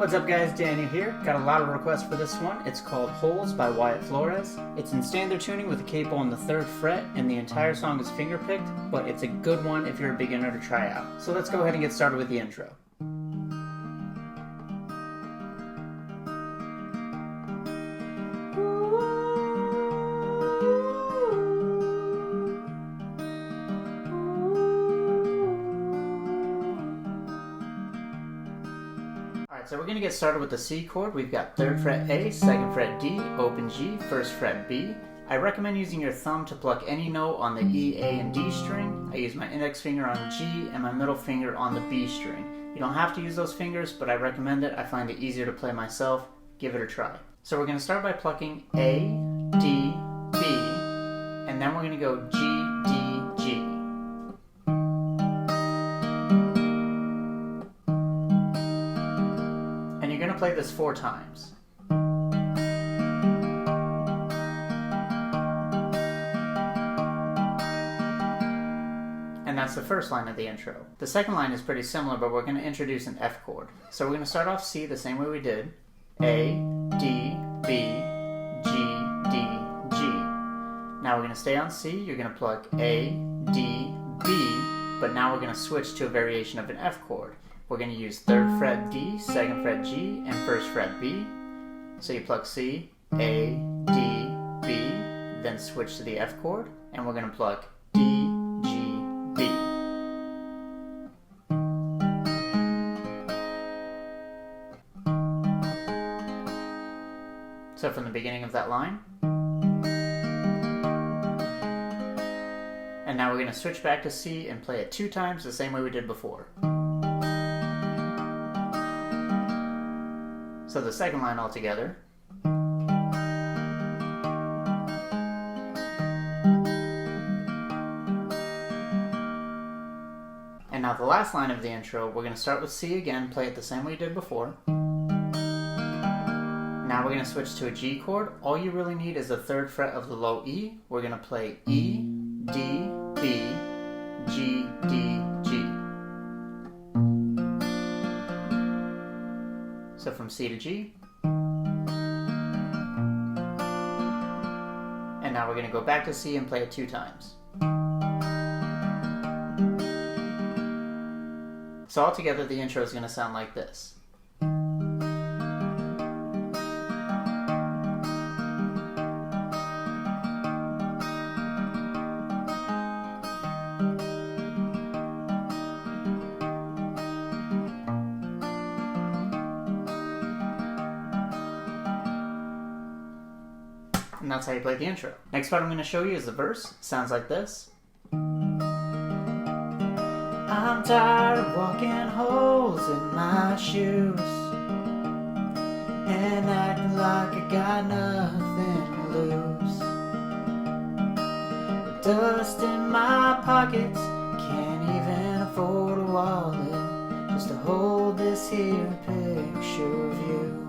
What's up guys, Daniel here. Got a lot of requests for this one. It's called Holes by Wyatt Flores. It's in standard tuning with a capo on the 3rd fret, and the entire song is finger-picked, but it's a good one if you're a beginner to try out. So let's go ahead and get started with the intro. So we're going to get started with the C chord. We've got 3rd fret A, 2nd fret D, open G, 1st fret B. I recommend using your thumb to pluck any note on the E, A, and D string. I use my index finger on G and my middle finger on the B string. You don't have to use those fingers, but I recommend it. I find it easier to play myself. Give it a try. So we're going to start by plucking A, D, B, and then we're going to go G, D, G. Play this 4 times. And that's the first line of the intro. The second line is pretty similar, but we're going to introduce an F chord. So we're going to start off C the same way we did. A, D, B, G, D, G. Now we're going to stay on C. You're going to pluck A, D, B, but now we're going to switch to a variation of an F chord. We're going to use 3rd fret D, 2nd fret G, and 1st fret B. So you pluck C, A, D, B, then switch to the F chord, and we're going to pluck D, G, B. So from the beginning of that line. And now we're going to switch back to C and play it 2 times the same way we did before. So the second line all together. And now the last line of the intro, we're going to start with C again, play it the same way we did before. Now we're going to switch to a G chord. All you really need is the 3rd fret of the low E. We're going to play E, D, B, G, D, G. So from C to G. And now we're going to go back to C and play it 2 times. So altogether the intro is going to sound like this. And that's how you play the intro. Next part I'm going to show you is the verse. It sounds like this. I'm tired of walking holes in my shoes and acting like I got nothing to lose. Dust in my pockets, can't even afford a wallet just to hold this here picture of you.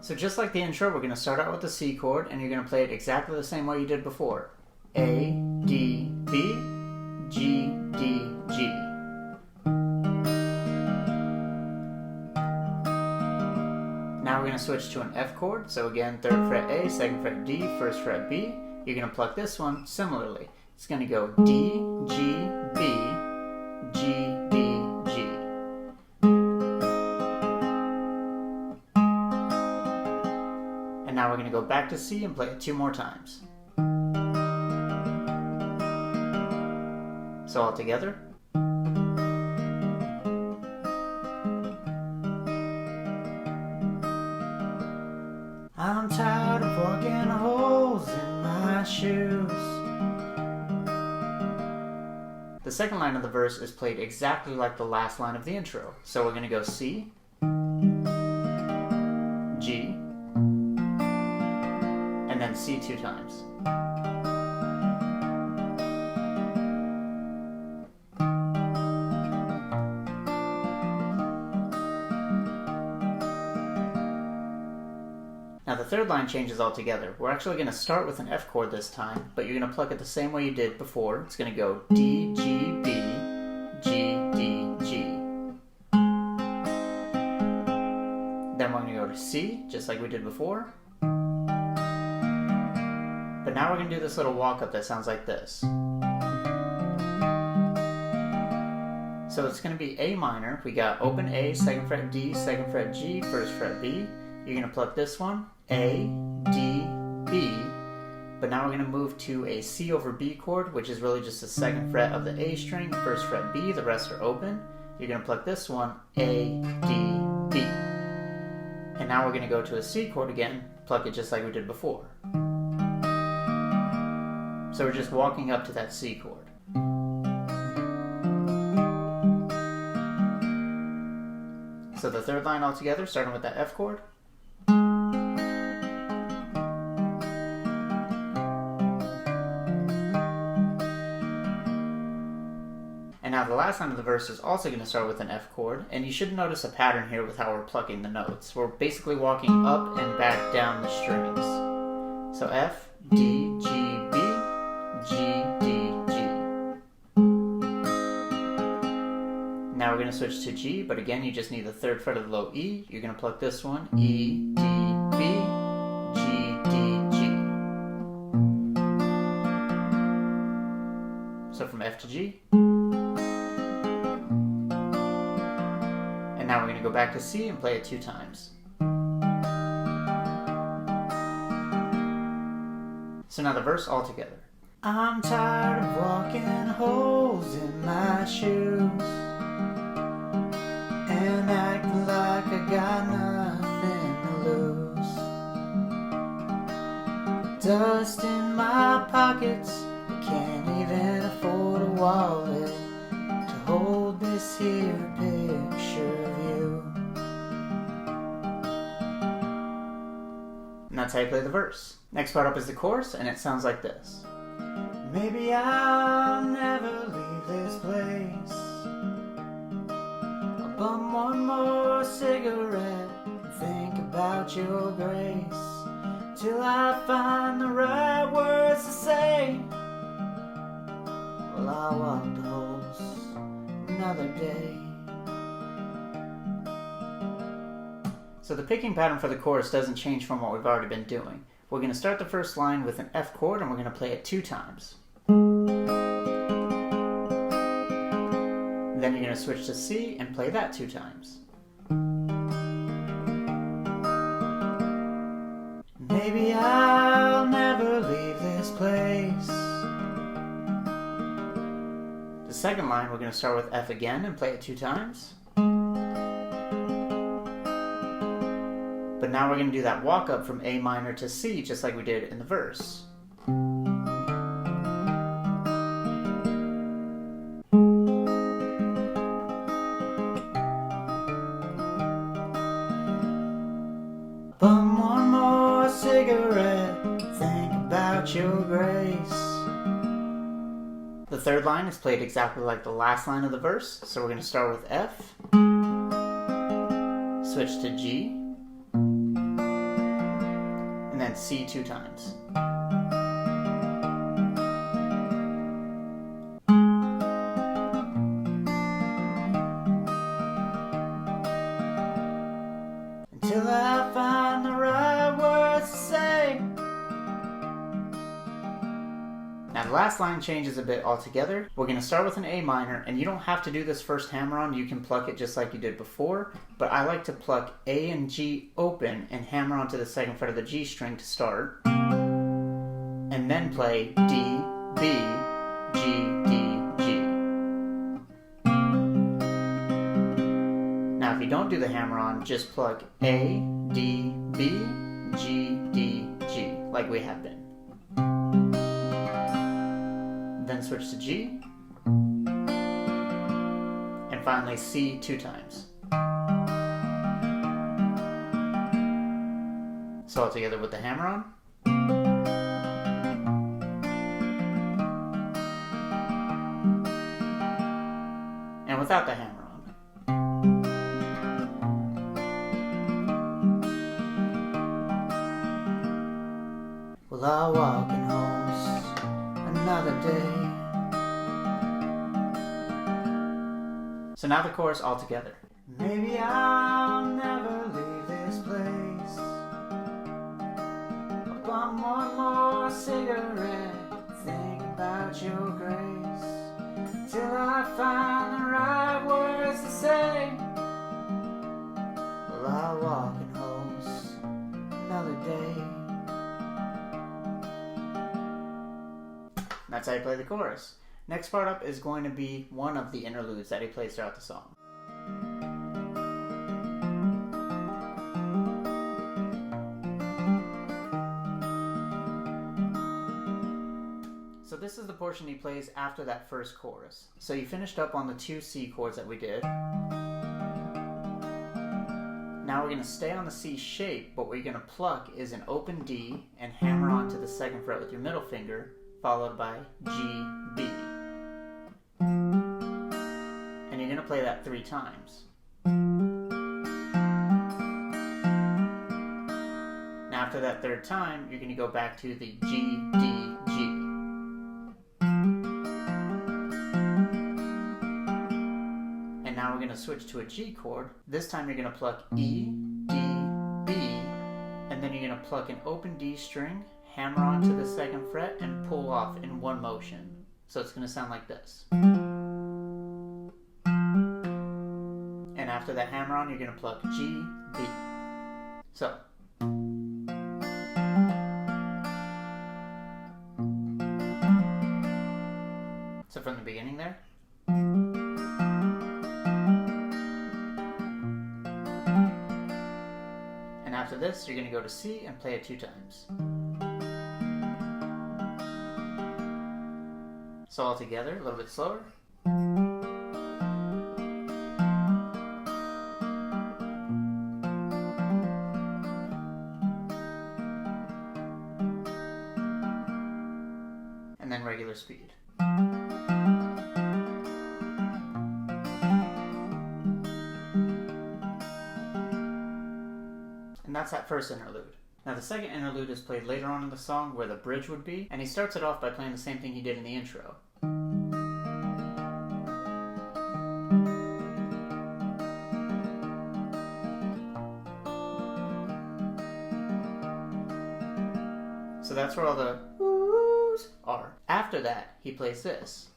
So just like the intro, we're going to start out with the C chord, and you're going to play it exactly the same way you did before. A, D, B, G, D, G. Now we're going to switch to an F chord. So again, 3rd fret A, 2nd fret D, 1st fret B. You're going to pluck this one similarly. It's going to go D, G, B, G, D, G. Now we're going to go back to C and play it 2 more times. So all together. I'm tired of walking holes in my shoes. The second line of the verse is played exactly like the last line of the intro. So we're going to go C, G, and then C 2 times. Now the third line changes altogether. We're actually going to start with an F chord this time, but you're going to pluck it the same way you did before. It's going to go D, G, B, G, D, G. Then we're going to go to C, just like we did before. But now we're going to do this little walk up that sounds like this. So it's going to be A minor. We got open A, 2nd fret D, 2nd fret G, 1st fret B. You're going to pluck this one, A, D, B. But now we're going to move to a C over B chord, which is really just the 2nd fret of the A string, 1st fret B, the rest are open. You're going to pluck this one, A, D, B. And now we're going to go to a C chord again, pluck it just like we did before. So we're just walking up to that C chord. So the third line all together, starting with that F chord. And now the last line of the verse is also going to start with an F chord, and you should notice a pattern here with how we're plucking the notes. We're basically walking up and back down the strings. So F, D, G, B, G, D, G. Now we're going to switch to G, but again you just need the 3rd fret of the low E. You're going to pluck this one, E, D, B, G, D, G. So from F to G. And now we're going to go back to C and play it 2 times. So now the verse all together. I'm tired of walking holes in my shoes and acting like I got nothing to lose. Dust in my pockets, I can't even afford a wallet to hold this here picture of you. And that's how you play the verse. Next part up is the chorus, and it sounds like this. Maybe I'll never leave this place. I'll bum one more cigarette and think about your grace till I find the right words to say. Well, I'll walk the holes another day. So the picking pattern for the chorus doesn't change from what we've already been doing. We're going to start the first line with an F chord and we're going to play it 2 times. Then you're going to switch to C and play that 2 times. Maybe I'll never leave this place. The second line we're going to start with F again and play it 2 times. But now we're going to do that walk up from A minor to C just like we did in the verse. Bum one more cigarette, think about your grace. The third line is played exactly like the last line of the verse, so we're going to start with F, switch to G, and then C 2 times. Until I find the right words to say. Now the last line changes a bit altogether. We're going to start with an A minor, and you don't have to do this first hammer-on. You can pluck it just like you did before, but I like to pluck A and G open and hammer onto the 2nd fret of the G string to start, and then play D, B, G, D, G. Now if you don't do the hammer-on, just pluck A, D, B, G, D, G, like we have been. Then switch to G, and finally C 2 times. So all together with the hammer-on. And without the hammer-on. Well, I'll walk in holes another day. So now the chorus all together. Maybe I'll never leave this cigarette, think about your grace, till I find the right words to say. Well, I'll walk and host another day. That's how you play the chorus. Next part up is going to be one of the interludes that he plays throughout the song. So this is the portion he plays after that first chorus. So you finished up on the 2 C chords that we did. Now we're going to stay on the C shape, but what you're going to pluck is an open D and hammer onto the 2nd fret with your middle finger, followed by G, B. And you're going to play that 3 times. Now after that 3rd time, you're going to go back to the G, D, G. And now we're going to switch to a G chord. This time you're going to pluck E, D, B, and then you're going to pluck an open D string, hammer onto the 2nd fret, and pull off in one motion. So it's going to sound like this. And after that hammer on, you're going to pluck G, B. So. So from the beginning there. And after this, you're going to go to C and play it 2 times. So all together, a little bit slower. And then regular speed. And that's that first interlude. Now the second interlude is played later on in the song where the bridge would be, and he starts it off by playing the same thing he did in the intro. So that's where all the whoos are. After that, he plays this.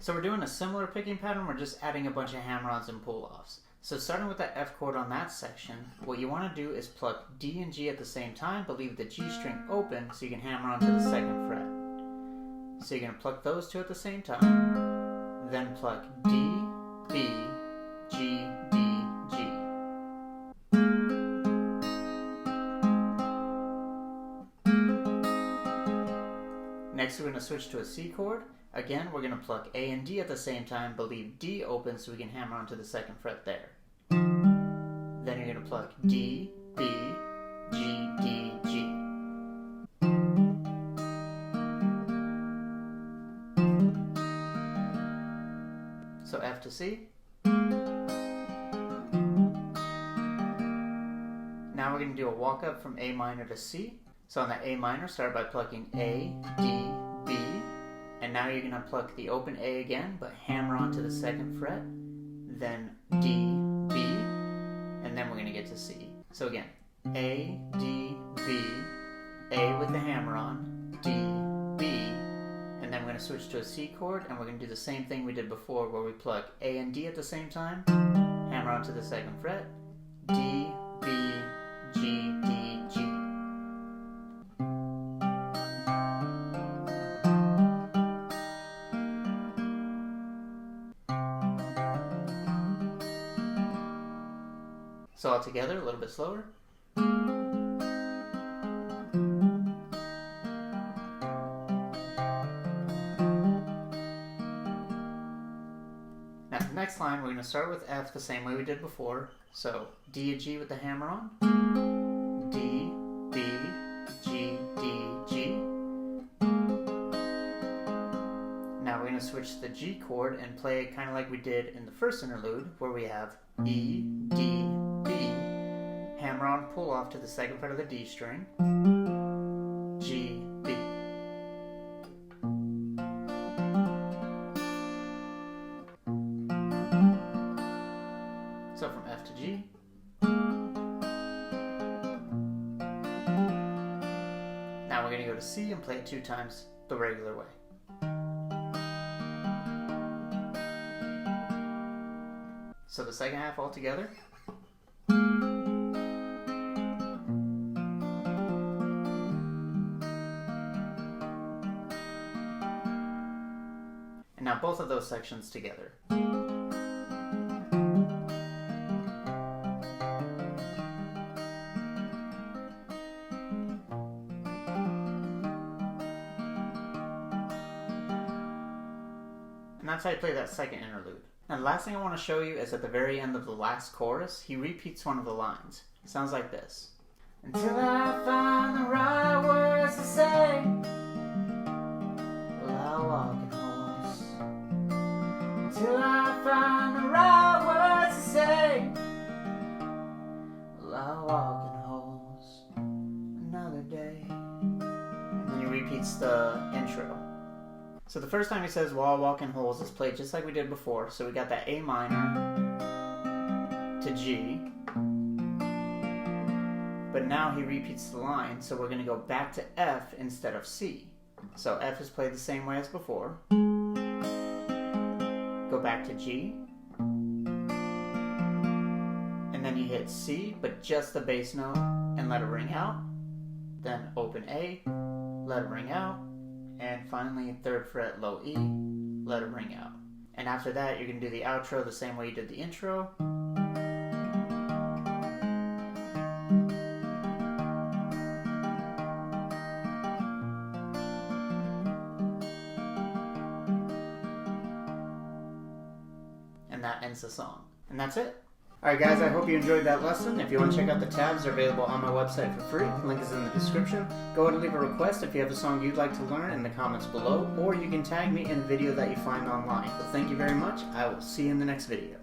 So we're doing a similar picking pattern, we're just adding a bunch of hammer-ons and pull-offs. So starting with that F chord on that section, what you want to do is pluck D and G at the same time, but leave the G string open so you can hammer onto the 2nd fret. So you're going to pluck those 2 at the same time, then pluck D, B, G, D, G. Next we're going to switch to a C chord. Again, we're going to pluck A and D at the same time, but leave D open so we can hammer onto the 2nd fret there. Then you're going to pluck D, B, G, D, G. So F to C. Now we're going to do a walk up from A minor to C. So on that A minor, start by plucking A, D, B. And now you're going to pluck the open A again, but hammer onto the 2nd fret, then D, B, and then we're going to get to C. So again, A, D, B, A with the hammer on, D, B, and then we're going to switch to a C chord, and we're going to do the same thing we did before, where we pluck A and D at the same time, hammer onto the 2nd fret, D, B, G, D, G. So all together, a little bit slower. Now the next line, we're going to start with F the same way we did before. So D and G with the hammer on. D, B, G, D, G. Now we're going to switch to the G chord and play it kind of like we did in the first interlude, where we have E, D, B, hammer on, pull off to the 2nd fret of the D string, G, B. to C and play it 2 times the regular way. So the second half all together. And now both of those sections together. And that's how you play that second interlude. Now the last thing I want to show you is at the very end of the last chorus, he repeats one of the lines. It sounds like this. Until I find the right words to say, well, I'll walk in holes. Until I find the right words to say, well, I'll walk in holes another day. And then he repeats the intro. So the first time he says "While walking holes" is played just like we did before. So we got that A minor to G. But now he repeats the line, so we're going to go back to F instead of C. So F is played the same way as before. Go back to G. And then you hit C, but just the bass note, and let it ring out. Then open A, let it ring out. And finally, 3rd fret, low E, let it ring out. And after that, you're going to do the outro the same way you did the intro. And that ends the song. And that's it. Alright guys, I hope you enjoyed that lesson. If you want to check out the tabs, they're available on my website for free. The link is in the description. Go ahead and leave a request if you have a song you'd like to learn in the comments below, or you can tag me in a video that you find online. But thank you very much. I will see you in the next video.